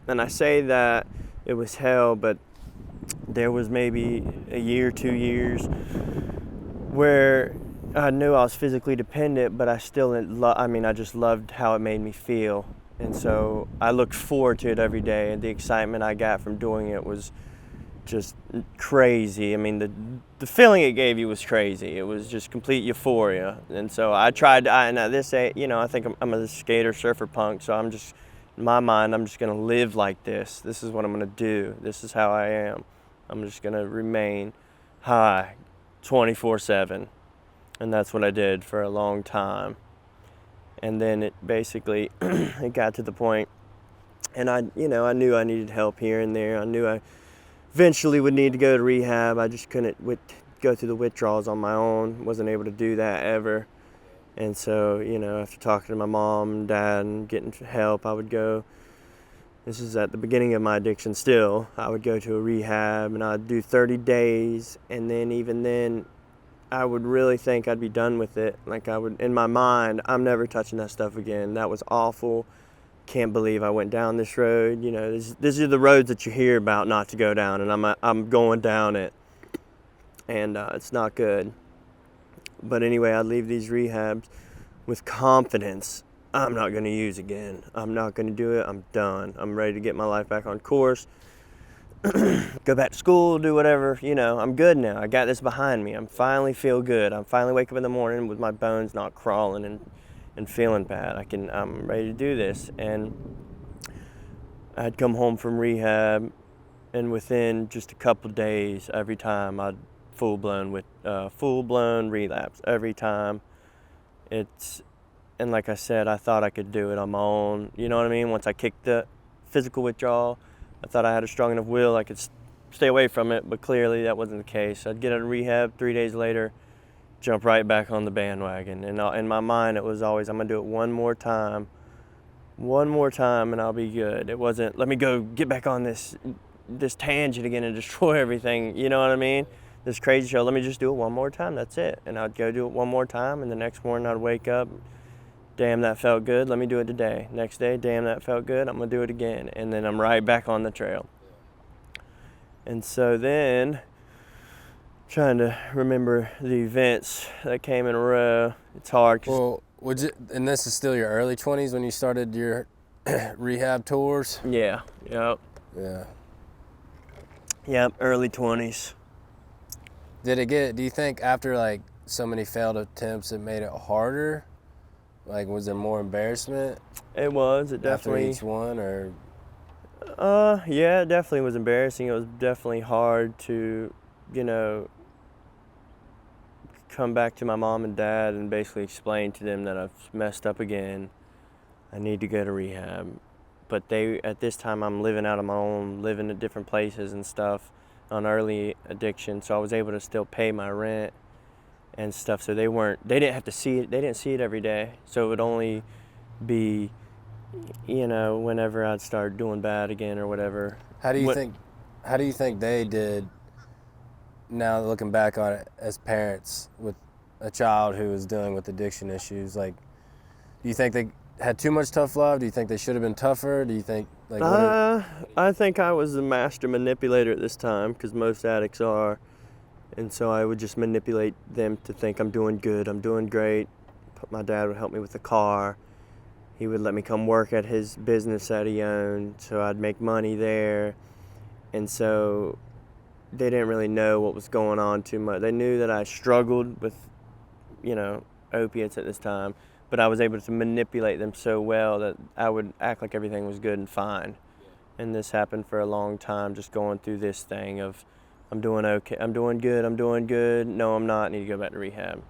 And I say that it was hell, but there was maybe a year, 2 years where I knew I was physically dependent, but I still, I just loved how it made me feel. And so I looked forward to it every day, and the excitement I got from doing it was just crazy. I mean, the feeling it gave you was crazy. It was just complete euphoria. And so I tried, and at this age, I think I'm a skater, surfer, punk, so I'm just, in my mind, I'm just gonna live like this. This is what I'm gonna do. This is how I am. I'm just gonna remain high 24/7. And that's what I did for a long time. And then it basically, it got to the point, and I knew I needed help here and there. I knew I eventually would need to go to rehab. I just couldn't go through the withdrawals on my own. Wasn't able to do that ever. And so, after talking to my mom and dad and getting help, I would go. This is at the beginning of my addiction still. I would go to a rehab and I'd do 30 days. And then even then, I would really think I'd be done with it. Like I would, in my mind, I'm never touching that stuff again. That was awful. Can't believe I went down this road. These are the roads that you hear about not to go down, and I'm going down it, and it's not good. But anyway, I leave these rehabs with confidence. I'm not going to use again. I'm not going to do it. I'm done. I'm ready to get my life back on course. Go back to school, do whatever. I'm good now. I got this behind me. I finally feel good. I finally wake up in the morning with my bones not crawling and feeling bad. I'm ready to do this. And I'd come home from rehab, and within just a couple of days, every time I'd full blown relapse every time. And like I said, I thought I could do it on my own. You know what I mean? Once I kicked the physical withdrawal, I thought I had a strong enough will I could stay away from it, but clearly that wasn't the case. I'd get out of rehab 3 days later, jump right back on the bandwagon. And in my mind, it was always, I'm gonna do it one more time, and I'll be good. It wasn't, let me go get back on this tangent again and destroy everything. You know what I mean? This crazy show, let me just do it one more time, that's it. And I'd go do it one more time, and the next morning I'd wake up, damn, that felt good, let me do it today. Next day, damn, that felt good, I'm gonna do it again. And then I'm right back on the trail. And so then, trying to remember the events that came in a row, it's hard. Well, and this is still your early 20s when you started your rehab tours? Yeah, yep. Yeah. Yep, early 20s. Do you think after like so many failed attempts, it made it harder? Like, was there more embarrassment? It was, it definitely. After each one, or? Yeah, it definitely was embarrassing. It was definitely hard to, come back to my mom and dad and basically explain to them that I've messed up again. I need to go to rehab. But at this time, I'm living out on my own, living at different places and stuff on early addiction. So I was able to still pay my rent and stuff. So they didn't have to see it. They didn't see it every day. So it would only be, whenever I'd start doing bad again or whatever. How do you think they did, now looking back on it, as parents with a child who was dealing with addiction issues? Like, do you think they had too much tough love? Do you think they should have been tougher? Do you think, like, I think I was the master manipulator at this time, because most addicts are. And so I would just manipulate them to think I'm doing good, I'm doing great. My dad would help me with the car. He would let me come work at his business that he owned, so I'd make money there. And so they didn't really know what was going on too much. They knew that I struggled with, opiates at this time, but I was able to manipulate them so well that I would act like everything was good and fine. And this happened for a long time, just going through this thing of, I'm doing okay, I'm doing good, no, I'm not, I need to go back to rehab.